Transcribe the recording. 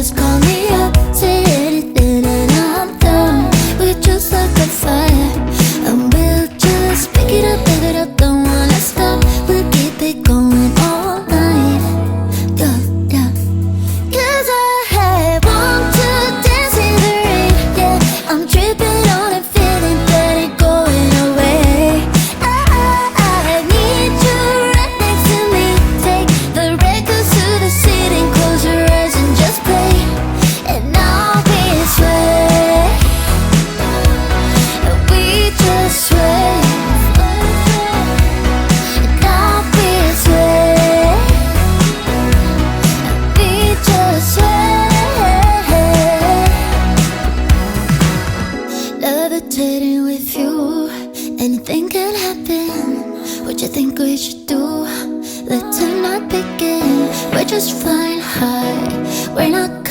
just call me up, say anything and I'm down. We're just like a fire, and we'll just pick it up, don't wanna stop. We'll keep it going all night, yeah, yeah. 'Cause I want to dance in the rain, yeah. I'm tripping on a feeling that ain't going away. I need you right next to me. Take the records to the city, close your eyes and just play. And I'll be sway, and we just sway. And I'll be sway, and we just sway. Levitating with you, anything can happen. What you think we should do? Let tonight begin. We're just flying high, we're not